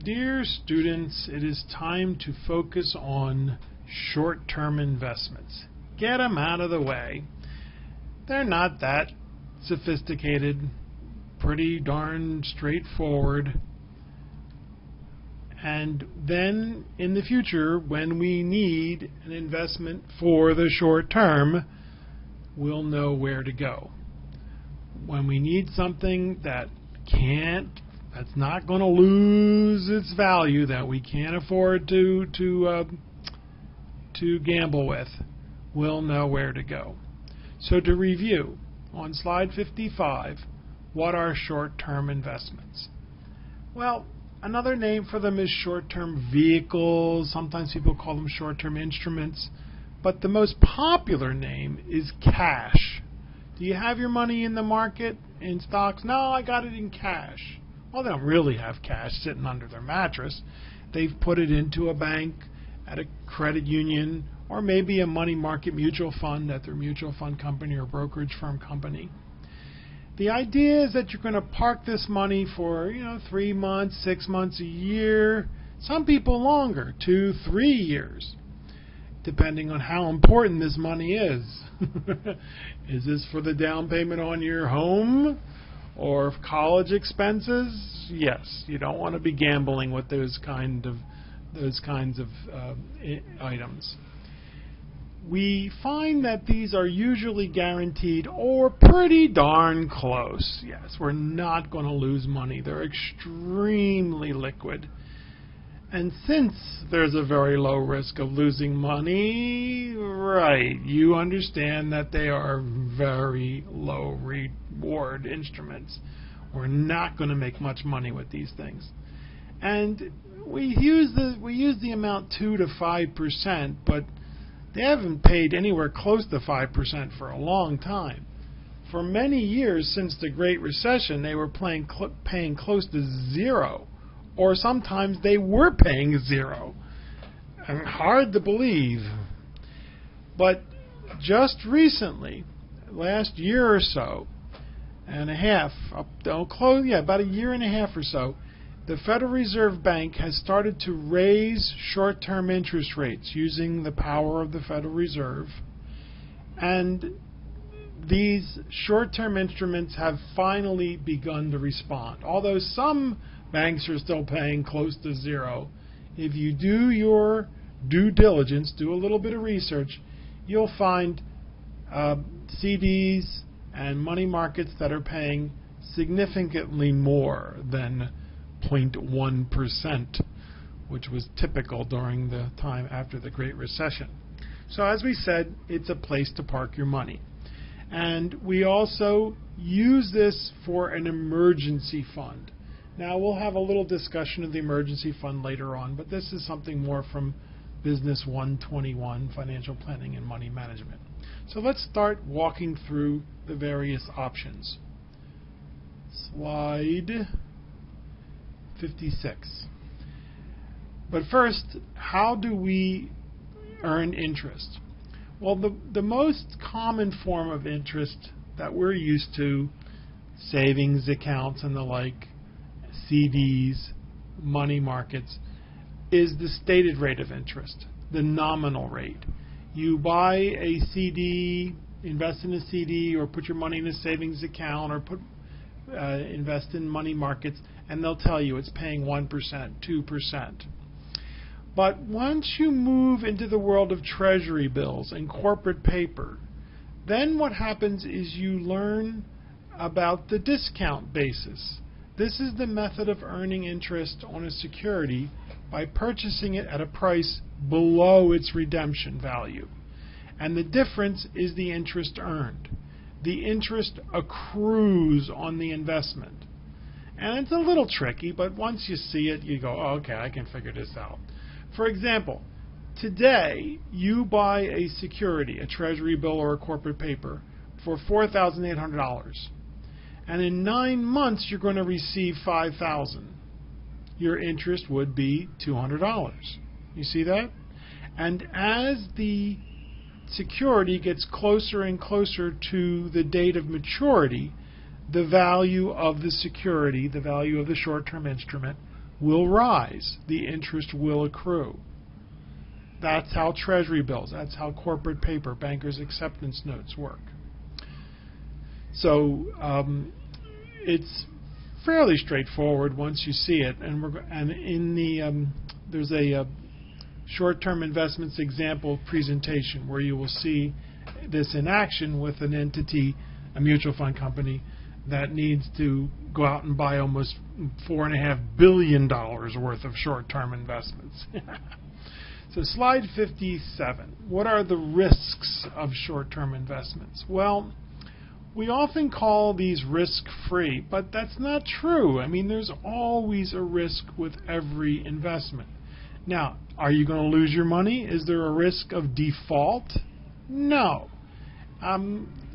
Dear students, it is time to focus on short-term investments. Get them out of the way. They're not that sophisticated, pretty darn straightforward. And then in the future, when we need an investment for the short term, we'll know where to go. When we need something that's not going to lose its value, that we can't afford to gamble with, we'll know where to go. So to review, on slide 55, what are short-term investments? Well, another name for them is short-term vehicles. Sometimes people call them short-term instruments. But the most popular name is cash. Do you have your money in the market, in stocks? No, I got it in cash. Well, they don't really have cash sitting under their mattress. They've put it into a bank, at a credit union, or maybe a money market mutual fund at their mutual fund company or brokerage firm company. The idea is that you're going to park this money for 3 months, 6 months, a year, some people longer, 2, 3 years, depending on how important this money is. Is this for the down payment on your home or college expenses? Yes, you don't want to be gambling with those kinds of items. We find that these are usually guaranteed or pretty darn close. Yes, we're not going to lose money. They're extremely liquid. And since there's a very low risk of losing money, right, you understand that they are very low reward instruments. We're not going to make much money with these things. And we use the amount 2 to 5%, but they haven't paid anywhere close to 5% for a long time. For many years since the Great Recession, they were paying close to 0, or sometimes they were paying 0. And hard to believe. But just recently, last year or so, and a half, about a year and a half or so, the Federal Reserve Bank has started to raise short-term interest rates using the power of the Federal Reserve. And these short-term instruments have finally begun to respond. Although some banks are still paying close to 0, if you do your due diligence, do a little bit of research, you'll find CDs and money markets that are paying significantly more than 0.1%, which was typical during the time after the Great Recession. So as we said, it's a place to park your money. And we also use this for an emergency fund. Now we'll have a little discussion of the emergency fund later on, but this is something more from BUS123, Financial Planning and Money Management. So let's start walking through the various options. Slide 56. But first, how do we earn interest? Well, the most common form of interest that we're used to, savings accounts and the like, CDs, money markets, is the stated rate of interest, the nominal rate. You buy a CD, invest in a CD, or put your money in a savings account, or invest in money markets, and they'll tell you it's paying 1%, 2%. But once you move into the world of Treasury bills and corporate paper, then what happens is you learn about the discount basis. This is the method of earning interest on a security by purchasing it at a price below its redemption value. And the difference is the interest earned. The interest accrues on the investment. And it's a little tricky, but once you see it, you go, oh, okay, I can figure this out. For example, today you buy a security, a Treasury bill or a corporate paper, for $4,800. And in 9 months, you're going to receive $5,000. Your interest would be $200. You see that? And as the security gets closer and closer to the date of maturity, the value of the security, the value of the short-term instrument, will rise. The interest will accrue. That's how Treasury bills, that's how corporate paper, bankers' acceptance notes work. So it's fairly straightforward once you see it. And in the there's a short-term investments example presentation where you will see this in action with an entity, a mutual fund company, that needs to go out and buy almost $4.5 billion worth of short-term investments. So slide 57. What are the risks of short-term investments? Well, we often call these risk-free, but that's not true. I mean, there's always a risk with every investment. Now, are you going to lose your money? Is there a risk of default? No.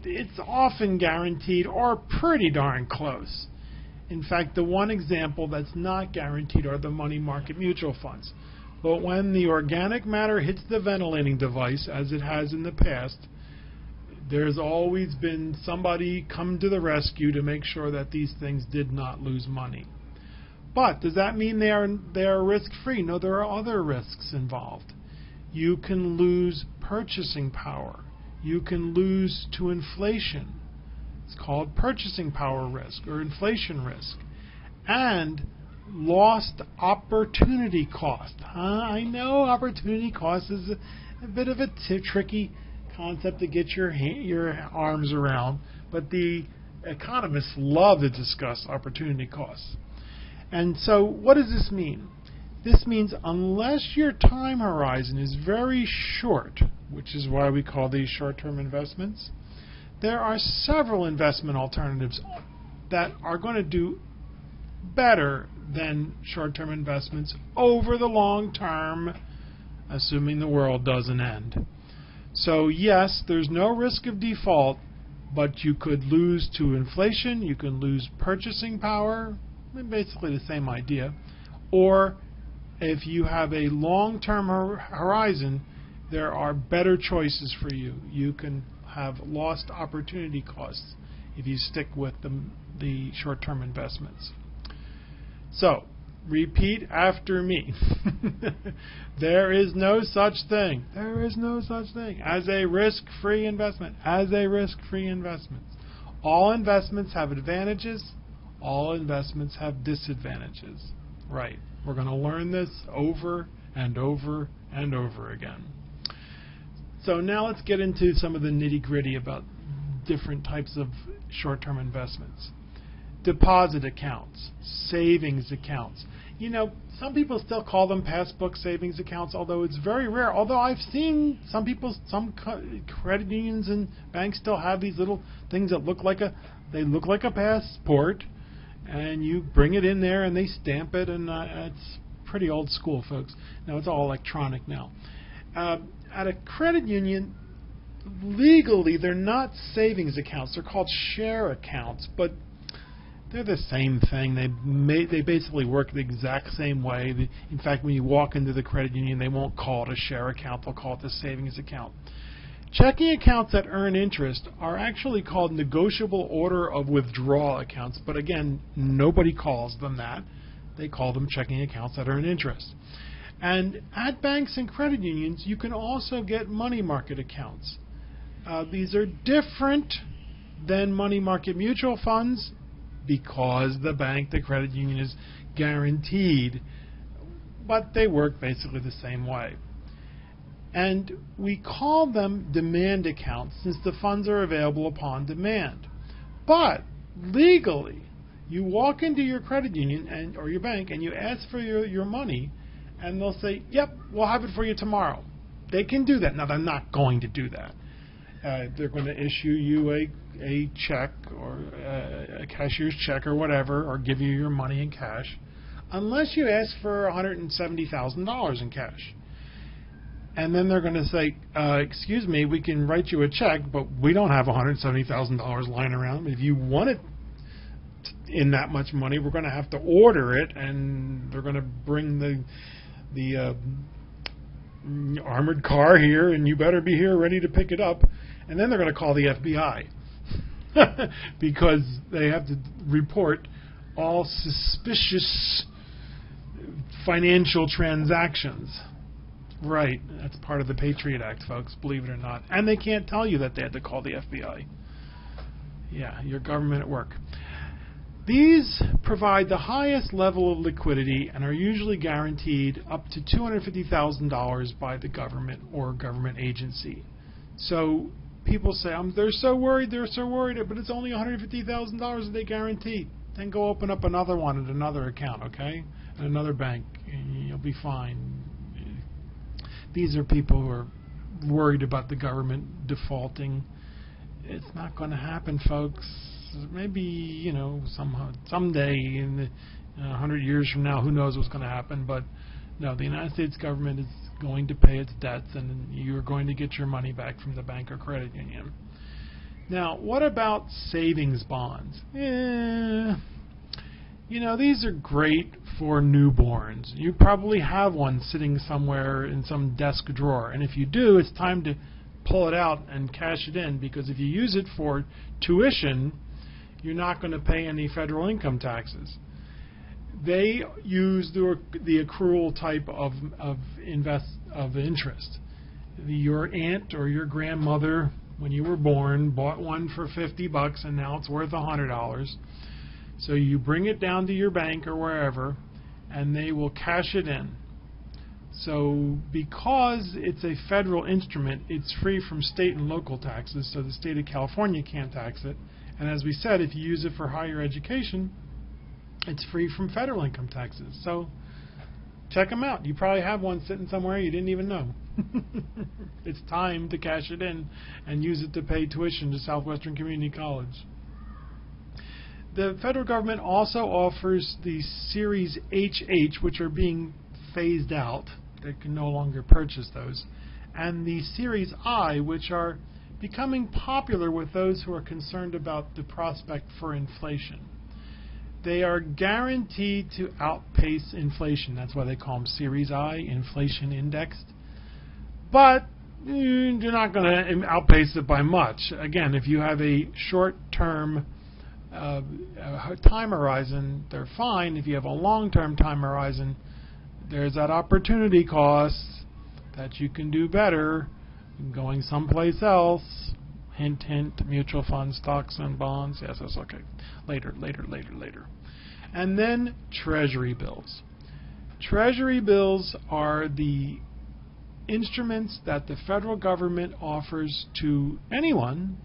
It's often guaranteed or pretty darn close. In fact, the one example that's not guaranteed are the money market mutual funds. But when the organic matter hits the ventilating device, as it has in the past, there's always been somebody come to the rescue to make sure that these things did not lose money. But does that mean they are risk-free? No, there are other risks involved. You can lose purchasing power. You can lose to inflation. It's called purchasing power risk or inflation risk. And lost opportunity cost. I know opportunity cost is a bit of a tricky concept to get your arms around, but the economists love to discuss opportunity costs. And so what does this mean? This means unless your time horizon is very short, which is why we call these short-term investments, there are several investment alternatives that are going to do better than short-term investments over the long term, assuming the world doesn't end. So yes, there's no risk of default, but you could lose to inflation, you can lose purchasing power, basically the same idea, or if you have a long-term horizon, there are better choices for you. You can have lost opportunity costs if you stick with the short-term investments. So, repeat after me. There is no such thing. There is no such thing as a risk-free investment. As a risk-free investment. All investments have advantages. All investments have disadvantages. Right. We're going to learn this over and over and over again. So now let's get into some of the nitty-gritty about different types of short-term investments. Deposit accounts, savings accounts. You know, some people still call them passbook savings accounts, although it's very rare. Although I've seen some credit unions and banks still have these little things that look like a passport, and you bring it in there and they stamp it, and it's pretty old school, folks. Now it's all electronic now. At a credit union, legally they're not savings accounts. They're called share accounts, but they're the same thing. They basically work the exact same way. In fact, when you walk into the credit union, they won't call it a share account. They'll call it a savings account. Checking accounts that earn interest are actually called negotiable order of withdrawal accounts. But again, nobody calls them that. They call them checking accounts that earn interest. And at banks and credit unions, you can also get money market accounts. These are different than money market mutual funds, because the bank, the credit union, is guaranteed, but they work basically the same way. And we call them demand accounts since the funds are available upon demand. But legally, you walk into your credit union or your bank and you ask for your money, and they'll say, yep, we'll have it for you tomorrow. They can do that. Now, they're not going to do that. They're going to issue you a check or a cashier's check or whatever, or give you your money in cash, unless you ask for $170,000 in cash. And then they're going to say, excuse me, we can write you a check, but we don't have $170,000 lying around. If you want it in that much money, we're going to have to order it, and they're going to bring the armored car here, and you better be here ready to pick it up. And then they're going to call the FBI because they have to report all suspicious financial transactions. Right, that's part of the Patriot Act, folks, believe it or not. And they can't tell you that they had to call the FBI. Yeah, your government at work. These provide the highest level of liquidity and are usually guaranteed up to $250,000 by the government or government agency. So people say, they're so worried, but it's only $150,000 that they guarantee. Then go open up another one at another account, okay? At another bank, and you'll be fine. These are people who are worried about the government defaulting. It's not going to happen, folks. Maybe, someday in 100 years from now, who knows what's going to happen. But no, the United States government is going to pay its debts, and you're going to get your money back from the bank or credit union. Now, what about savings bonds? These are great for newborns. You probably have one sitting somewhere in some desk drawer, and if you do, it's time to pull it out and cash it in, because if you use it for tuition, you're not going to pay any federal income taxes. They use the accrual type of interest. Your aunt or your grandmother, when you were born, bought one for $50 and now it's worth $100. So you bring it down to your bank or wherever, and they will cash it in. So because it's a federal instrument, it's free from state and local taxes, so the state of California can't tax it. And as we said, if you use it for higher education, it's free from federal income taxes. So check them out. You probably have one sitting somewhere you didn't even know. It's time to cash it in and use it to pay tuition to Southwestern Community College. The federal government also offers the Series HH, which are being phased out. They can no longer purchase those. And the Series I, which are becoming popular with those who are concerned about the prospect for inflation. They are guaranteed to outpace inflation. That's why they call them Series I, inflation indexed. But you're not going to outpace it by much. Again, if you have a short-term time horizon, they're fine. If you have a long-term time horizon, there's that opportunity cost that you can do better going someplace else. Hint, hint, mutual funds, stocks, and bonds. Yes, that's okay. Later. And then Treasury bills. Treasury bills are the instruments that the federal government offers to anyone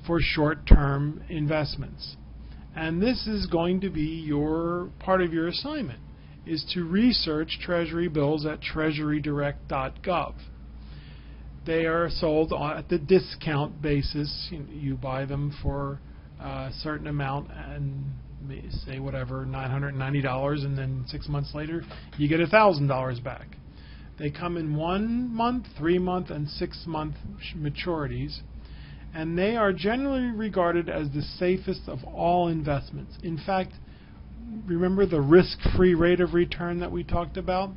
for short-term investments. And this is going to be part of your assignment, is to research Treasury bills at treasurydirect.gov. They are sold at the discount basis. You buy them for a certain amount and say whatever, $990, and then 6 months later you get $1,000 back. They come in 1 month, 3 month, and 6 month maturities, and they are generally regarded as the safest of all investments. In fact, remember the risk-free rate of return that we talked about?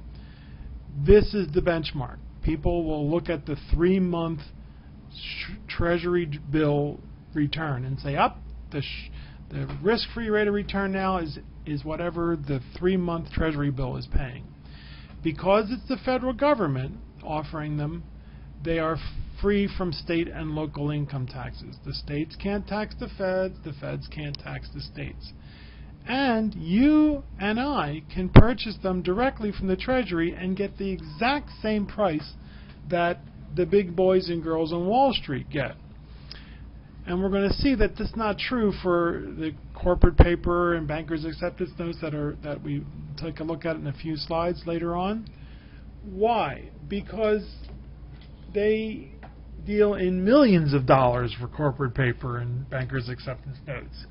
This is the benchmark. People will look at the 3-month Treasury bill return and say, the risk-free rate of return now is whatever the 3-month Treasury bill is paying. Because it's the federal government offering them, they are free from state and local income taxes. The states can't tax the feds can't tax the states. And you and I can purchase them directly from the Treasury and get the exact same price that the big boys and girls on Wall Street get. And we're going to see that that's not true for the corporate paper and bankers' acceptance notes that we take a look at in a few slides later on. Why? Because they deal in millions of dollars for corporate paper and bankers' acceptance notes.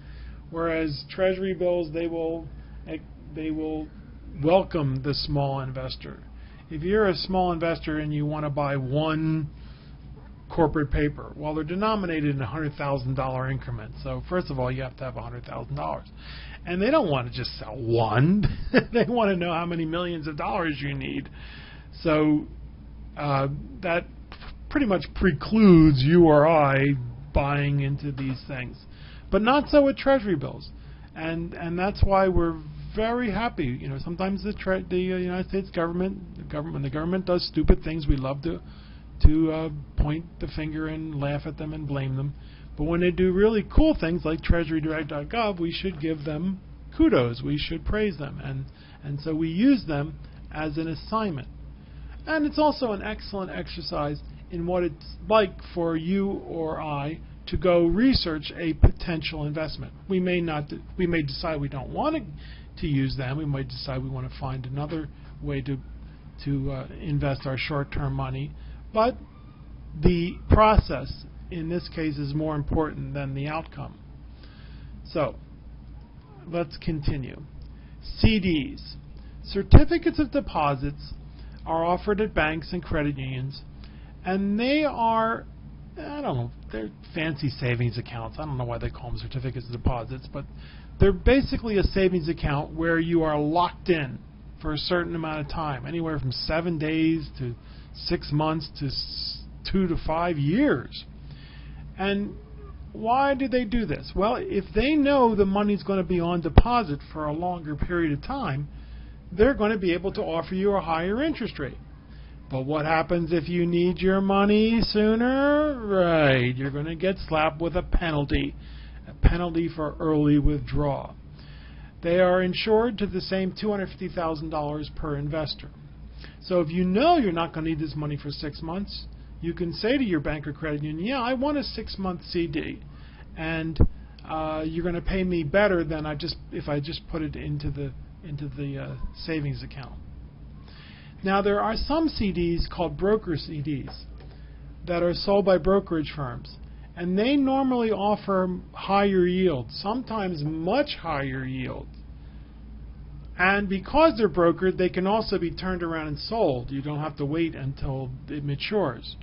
Whereas Treasury bills, they will welcome the small investor. If you're a small investor and you want to buy one corporate paper, well, they're denominated in $100,000 increments. So first of all, you have to have $100,000, and they don't want to just sell one. They want to know how many millions of dollars you need. So that pretty much precludes you or I buying into these things. But not so with Treasury bills, and that's why we're very happy. You know, sometimes the United States government, when the government does stupid things, we love to point the finger and laugh at them and blame them. But when they do really cool things like TreasuryDirect.gov, we should give them kudos. We should praise them, and so we use them as an assignment. And it's also an excellent exercise in what it's like for you or I to go research a potential investment. We may decide we don't want to use them. We might decide we want to find another way to invest our short-term money. But the process in this case is more important than the outcome. So let's continue. CDs, certificates of deposits, are offered at banks and credit unions, and they are, I don't know, they're fancy savings accounts. I don't know why they call them certificates of deposits, but they're basically a savings account where you are locked in for a certain amount of time, anywhere from 7 days to 6 months to 2 to 5 years. And why do they do this? Well, if they know the money's going to be on deposit for a longer period of time, they're going to be able to offer you a higher interest rate. But what happens if you need your money sooner? Right, you're going to get slapped with a penalty for early withdrawal. They are insured to the same $250,000 per investor. So if you know you're not going to need this money for 6 months, you can say to your bank or credit union, yeah, I want a 6-month CD, and you're going to pay me better than if I just put it into the savings account. Now, there are some CDs called broker CDs that are sold by brokerage firms, and they normally offer higher yields, sometimes much higher yields. And because they're brokered, they can also be turned around and sold. You don't have to wait until it matures.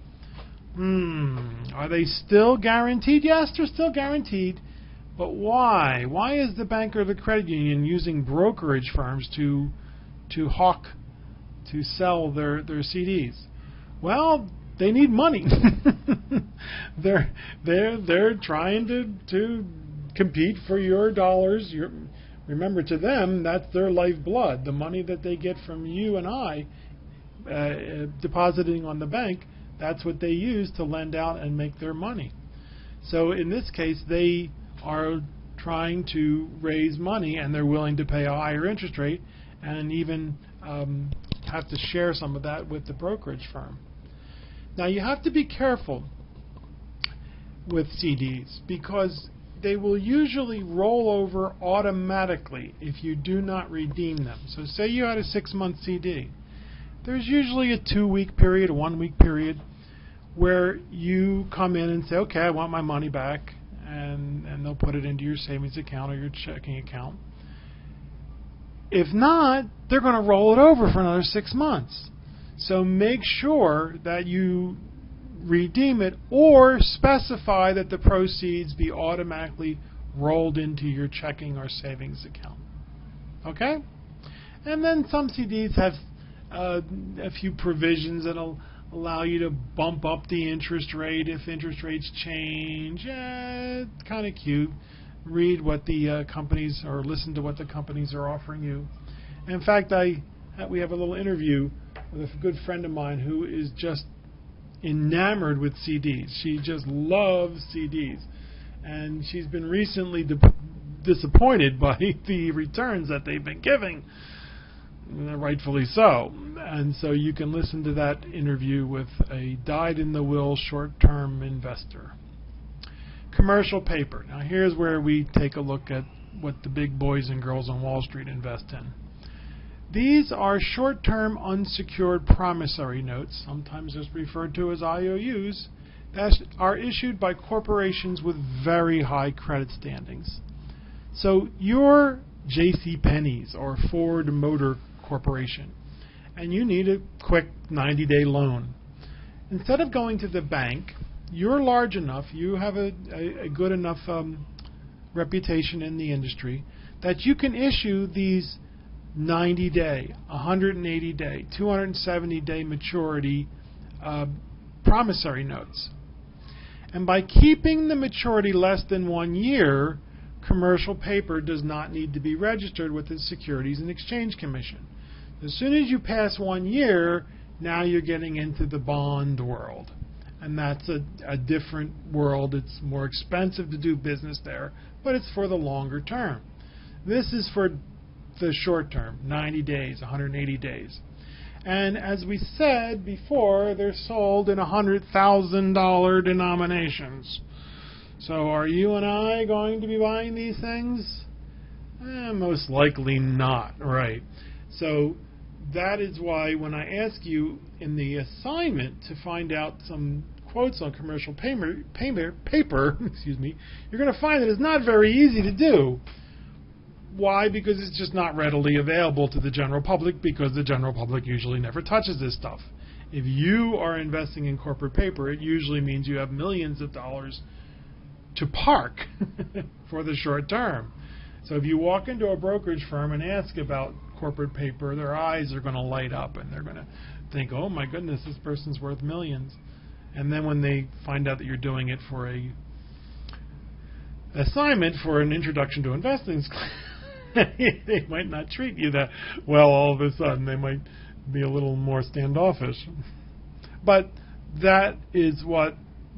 Are they still guaranteed? Yes, they're still guaranteed. But why? Why is the bank or the credit union using brokerage firms to sell their CDs? Well, they need money. They're trying to compete for your dollars. Remember, to them, that's their lifeblood. The money that they get from you and I depositing on the bank, that's what they use to lend out and make their money. So in this case, they are trying to raise money, and they're willing to pay a higher interest rate and even have to share some of that with the brokerage firm. Now, you have to be careful with CDs because they will usually roll over automatically if you do not redeem them. So say you had a 6-month CD. There's usually a 2-week period, a 1-week period, where you come in and say, okay, I want my money back, and they'll put it into your savings account or your checking account. If not, they're going to roll it over for another 6 months. So make sure that you redeem it or specify that the proceeds be automatically rolled into your checking or savings account. Okay? And then some CDs have a few provisions that'll allow you to bump up the interest rate if interest rates change. It's kind of cute. Read what the companies, or listen to what the companies are offering you. In fact, we have a little interview with a good friend of mine who is just enamored with CDs. She just loves CDs, and she's been recently disappointed by the returns that they've been giving, rightfully so. And so you can listen to that interview with a dyed-in-the-will short-term investor. Commercial paper. Now here's where we take a look at what the big boys and girls on Wall Street invest in. These are short-term unsecured promissory notes, sometimes just referred to as IOUs, that are issued by corporations with very high credit standings. So you're J.C. Penney's or Ford Motor Corporation, and you need a quick 90-day loan. Instead of going to the bank, you're large enough, you have a good enough reputation in the industry that you can issue these 90-day, 180-day, 270-day maturity promissory notes. And by keeping the maturity less than 1 year, commercial paper does not need to be registered with the Securities and Exchange Commission. As soon as you pass 1 year, now you're getting into the bond world. And that's a different world. It's more expensive to do business there, but it's for the longer term. This is for the short term, 90 days, 180 days. And as we said before, they're sold in $100,000 denominations. So are you and I going to be buying these things? Most likely not, right? So that is why when I ask you in the assignment to find out some quotes on commercial paper, excuse me, you're going to find that it's not very easy to do. Why? Because it's just not readily available to the general public, because the general public usually never touches this stuff. If you are investing in corporate paper, it usually means you have millions of dollars to park for the short term. So if you walk into a brokerage firm and ask about corporate paper, their eyes are going to light up and they're going to think, oh my goodness, this person's worth millions. And then when they find out that you're doing it for a assignment for an introduction to investing, they might not treat you that well all of a sudden. They might be a little more standoffish. But that is what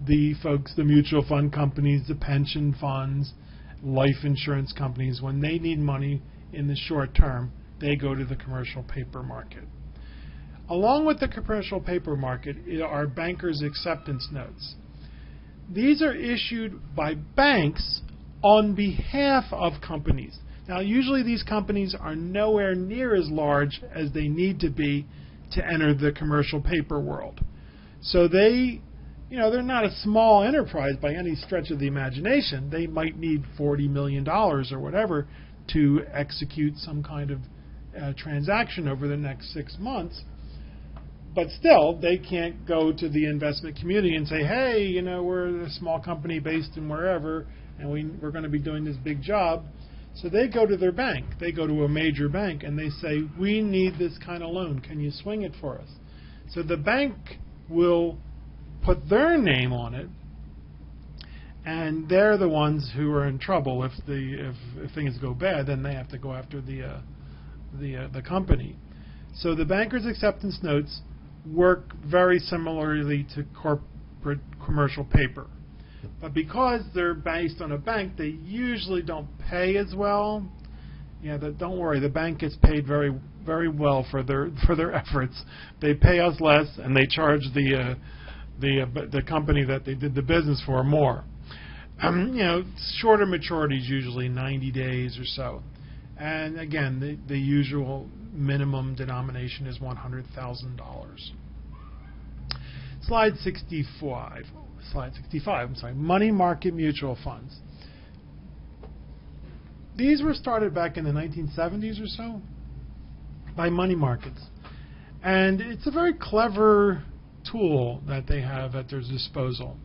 the folks, the mutual fund companies, the pension funds, life insurance companies, when they need money in the short term, they go to the commercial paper market. Along with the commercial paper market are bankers' acceptance notes. These are issued by banks on behalf of companies. Now, usually these companies are nowhere near as large as they need to be to enter the commercial paper world. So they're not a small enterprise by any stretch of the imagination. They might need $40 million or whatever to execute some kind of transaction over the next 6 months. But still, they can't go to the investment community and say, hey, we're a small company based in wherever, and we're going to be doing this big job. So they go to their bank. They go to a major bank, and they say, we need this kind of loan. Can you swing it for us? So the bank will put their name on it, and they're the ones who are in trouble. If things go bad, then they have to go after the company. So the bankers' acceptance notes work very similarly to corporate commercial paper. But because they're based on a bank, they usually don't pay as well. Don't worry, the bank gets paid very, very well for their efforts. They pay us less, and they charge the company that they did the business for more. Shorter maturities, usually 90 days or so. And again, the usual minimum denomination is $100,000. Slide 65. Money market mutual funds. These were started back in the 1970s or so by money markets. And it's a very clever tool that they have at their disposal.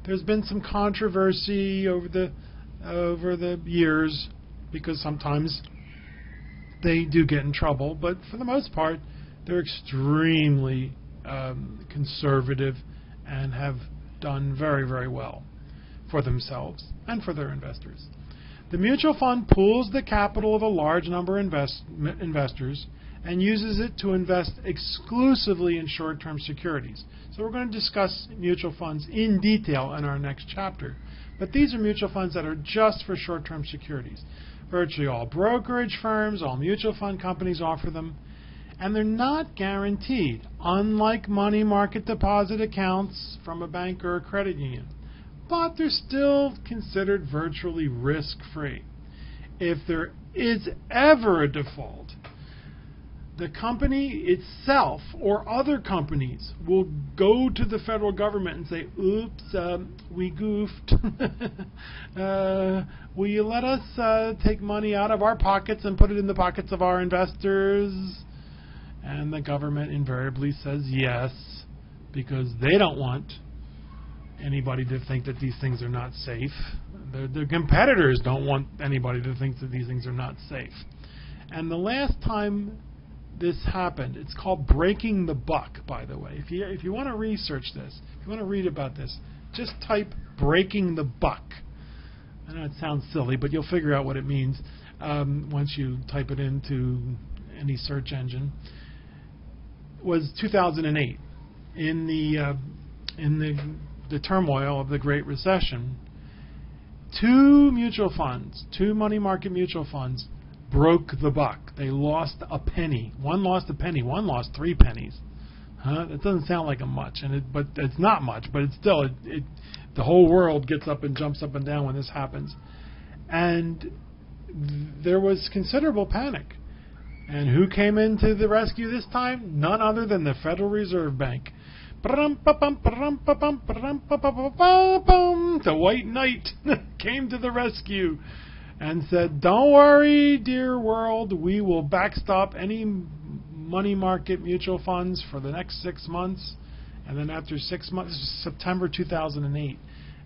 There's been some controversy over the years because sometimes they do get in trouble, but for the most part, they're extremely conservative and have done very, very well for themselves and for their investors. The mutual fund pools the capital of a large number of investors and uses it to invest exclusively in short-term securities. So we're going to discuss mutual funds in detail in our next chapter. But these are mutual funds that are just for short-term securities. Virtually all brokerage firms, all mutual fund companies offer them. And they're not guaranteed, unlike money market deposit accounts from a bank or a credit union. But they're still considered virtually risk-free. If there is ever a default, the company itself or other companies will go to the federal government and say, oops, we goofed. Will you let us take money out of our pockets and put it in the pockets of our investors? And the government invariably says yes, because they don't want anybody to think that these things are not safe. Their competitors don't want anybody to think that these things are not safe. And the last time this happened, it's called breaking the buck, by the way. If you want to research this, if you want to read about this, just type breaking the buck. I know it sounds silly, but you'll figure out what it means once you type it into any search engine, was 2008. In the turmoil of the Great Recession, two money market mutual funds broke the buck. They lost a penny. One lost a penny. One lost 3 pennies. That doesn't sound like much, but it's not much. But it's still, the whole world gets up and jumps up and down when this happens, and there was considerable panic. And who came into the rescue this time? None other than the Federal Reserve Bank. The White Knight came to the rescue and said, "Don't worry, dear world, we will backstop any money market mutual funds for the next 6 months." And then after 6 months, September 2008,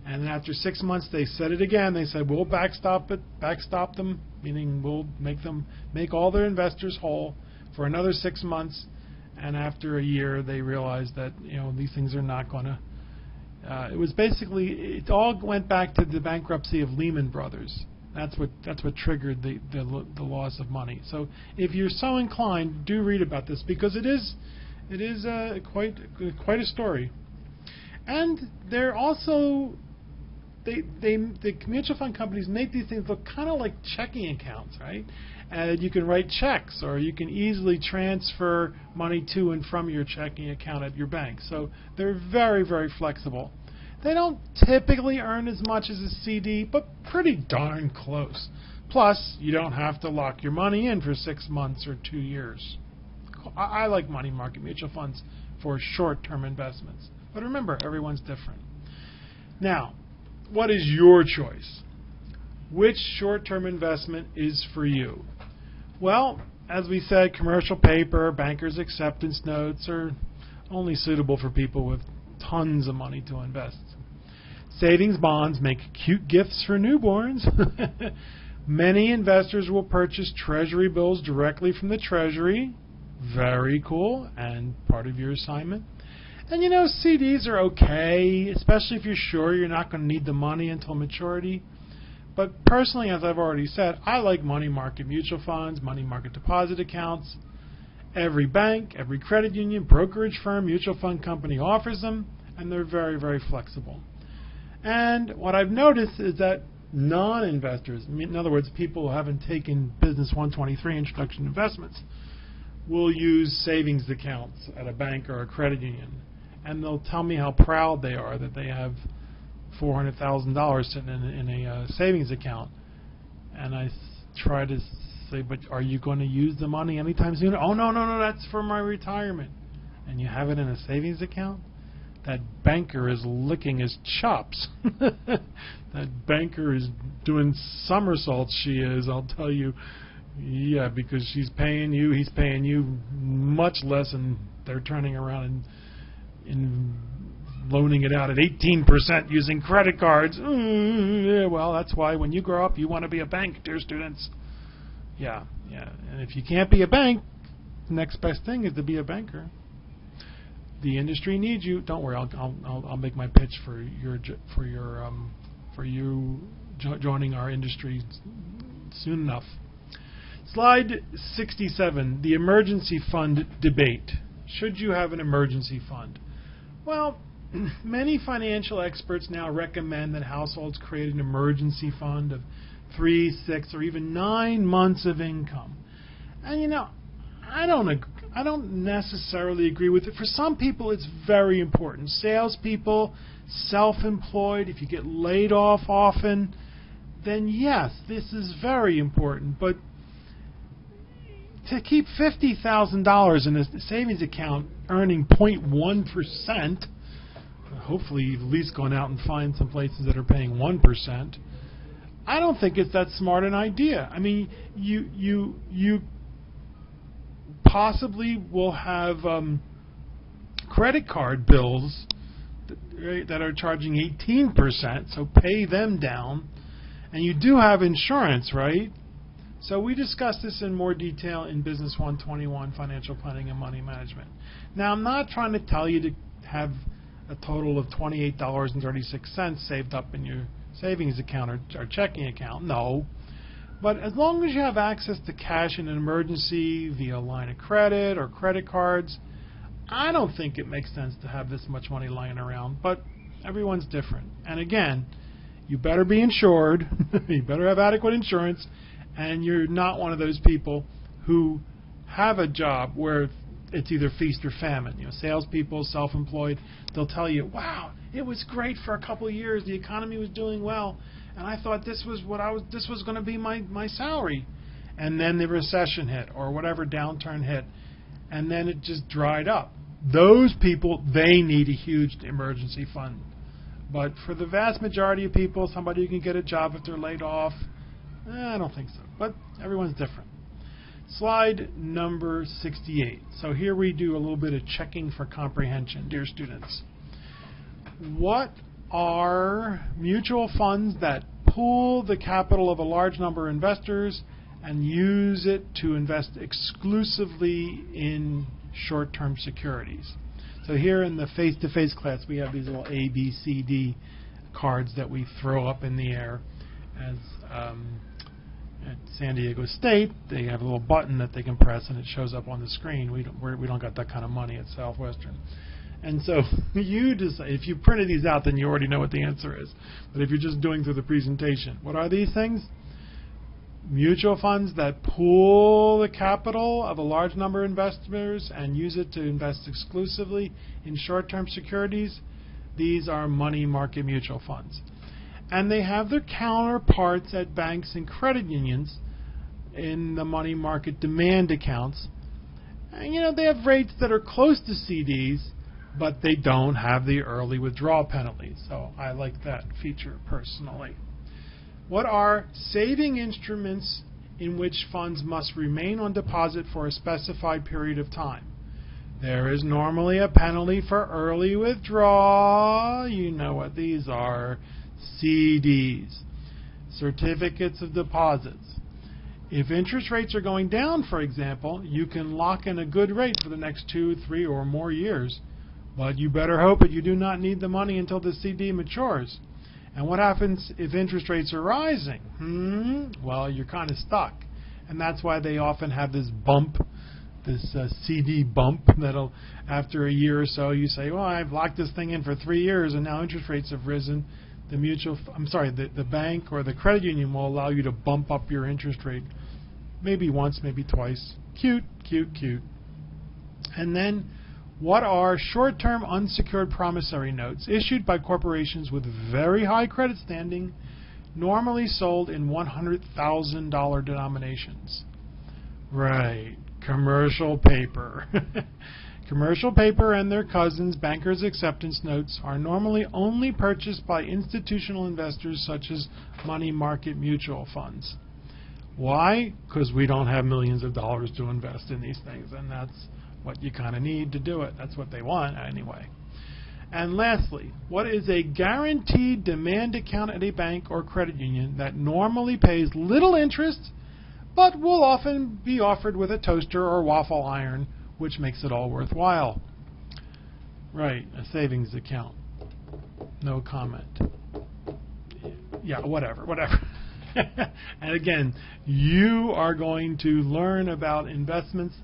and then after 6 months they said it again. They said, "We'll backstop them, meaning we'll make all their investors whole for another 6 months." And after a year, they realized that these things are not going to. It all went back to the bankruptcy of Lehman Brothers. That's what triggered the loss of money. So if you're so inclined, do read about this, because it is quite a story. And they're also the mutual fund companies make these things look kind of like checking accounts, right? And you can write checks, or you can easily transfer money to and from your checking account at your bank. So they're very, very flexible. They don't typically earn as much as a CD, but pretty darn close. Plus, you don't have to lock your money in for 6 months or 2 years. I like money market mutual funds for short-term investments. But remember, everyone's different. Now, what is your choice? Which short-term investment is for you? Well, as we said, commercial paper, banker's acceptance notes are only suitable for people with tons of money to invest. Savings bonds make cute gifts for newborns. Many investors will purchase Treasury bills directly from the Treasury. Very cool, and part of your assignment. And CDs are okay, especially if you're sure you're not going to need the money until maturity. But personally, as I've already said, I like money market mutual funds, money market deposit accounts. Every bank, every credit union, brokerage firm, mutual fund company offers them, and they're very, very flexible. And what I've noticed is that non-investors, in other words, people who haven't taken BUS123 Introduction to Investments, will use savings accounts at a bank or a credit union. And they'll tell me how proud they are that they have $400,000 sitting in a savings account. And I try to say, "But are you going to use the money anytime soon?" "Oh, no, that's for my retirement." And you have it in a savings account? That banker is licking his chops. That banker is doing somersaults, she is, I'll tell you. Yeah, because she's paying you, he's paying you much less, and they're turning around and loaning it out at 18% using credit cards. Yeah, well, that's why when you grow up, you want to be a bank, dear students. Yeah. And if you can't be a bank, the next best thing is to be a banker. The industry needs you. Don't worry, I'll make my pitch for you joining our industry soon enough. Slide 67, the emergency fund debate. Should you have an emergency fund? Well, many financial experts now recommend that households create an emergency fund of 3, 6, or even 9 months of income. And I don't necessarily agree with it. For some people, it's very important. Salespeople, self-employed, if you get laid off often, then yes, this is very important. But to keep $50,000 in a savings account earning 0.1%, hopefully you've at least gone out and find some places that are paying 1%, I don't think it's that smart an idea. I mean, you possibly will have credit card bills that are charging 18%, so pay them down. And you do have insurance, right? So we discussed this in more detail in BUS121, Financial Planning and Money Management. Now, I'm not trying to tell you to have a total of $28.36 saved up in your savings account or checking account. No. But as long as you have access to cash in an emergency via line of credit or credit cards, I don't think it makes sense to have this much money lying around. But everyone's different. And again, you better be insured. You better have adequate insurance. And you're not one of those people who have a job where it's either feast or famine. You know, salespeople, self-employed, they'll tell you, wow, it was great for a couple of years. The economy was doing well. And I thought this was going to be my salary. And then the recession hit or whatever downturn hit. And then it just dried up. Those people, they need a huge emergency fund. But for the vast majority of people, somebody who can get a job if they're laid off, I don't think so. But everyone's different. Slide number 68. So here we do a little bit of checking for comprehension, dear students. What are mutual funds that pool the capital of a large number of investors and use it to invest exclusively in short-term securities? So here in the face-to-face class, we have these little A, B, C, D cards that we throw up in the air. As at San Diego State, they have a little button that they can press, and it shows up on the screen. We don't got that kind of money at Southwestern. And so you decide, if you printed these out, then you already know what the answer is. But if you're just doing through the presentation, what are these things? Mutual funds that pool the capital of a large number of investors and use it to invest exclusively in short-term securities. These are money market mutual funds. And they have their counterparts at banks and credit unions in the money market demand accounts. And you know, they have rates that are close to CDs, but they don't have the early withdrawal penalties. So I like that feature personally. What are saving instruments in which funds must remain on deposit for a specified period of time? There is normally a penalty for early withdrawal. You know what these are. CDs, certificates of deposits. If interest rates are going down, for example, you can lock in a good rate for the next 2, 3, or more years, but you better hope that you do not need the money until the CD matures. And what happens if interest rates are rising? Well, you're kind of stuck. And that's why they often have this bump, this CD bump, that'll, after a year or so, you say, well, I've locked this thing in for 3 years, and now interest rates have risen. The bank or the credit union will allow you to bump up your interest rate maybe once, maybe twice. Cute, cute, cute. And then, what are short-term unsecured promissory notes issued by corporations with very high credit standing, normally sold in $100,000 denominations? Right, commercial paper. Commercial paper and their cousins, bankers' acceptance notes, are normally only purchased by institutional investors such as money market mutual funds. Why? Because we don't have millions of dollars to invest in these things, and that's what you kind of need to do it. That's what they want anyway. And lastly, what is a guaranteed demand account at a bank or credit union that normally pays little interest but will often be offered with a toaster or waffle iron, which makes it all worthwhile? Right, a savings account. No comment. Yeah, whatever. And again, you are going to learn about investments,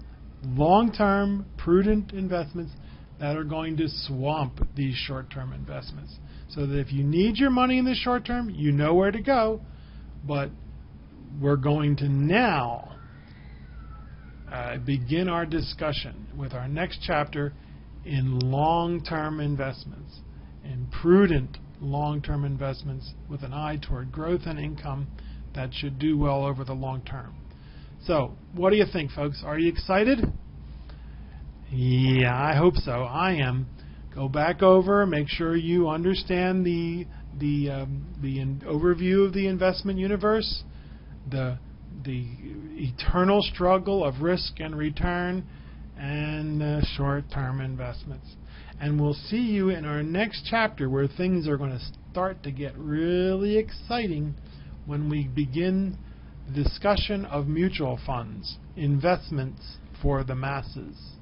long-term, prudent investments that are going to swamp these short-term investments. So that if you need your money in the short term, you know where to go. But we're going to now begin our discussion with our next chapter in long-term investments, in prudent long-term investments with an eye toward growth and income that should do well over the long term. So, what do you think, folks? Are you excited? Yeah, I hope so. I am. Go back over, make sure you understand the overview of the investment universe, the eternal struggle of risk and return, and short-term investments. And we'll see you in our next chapter where things are going to start to get really exciting when we begin the discussion of mutual funds, investments for the masses.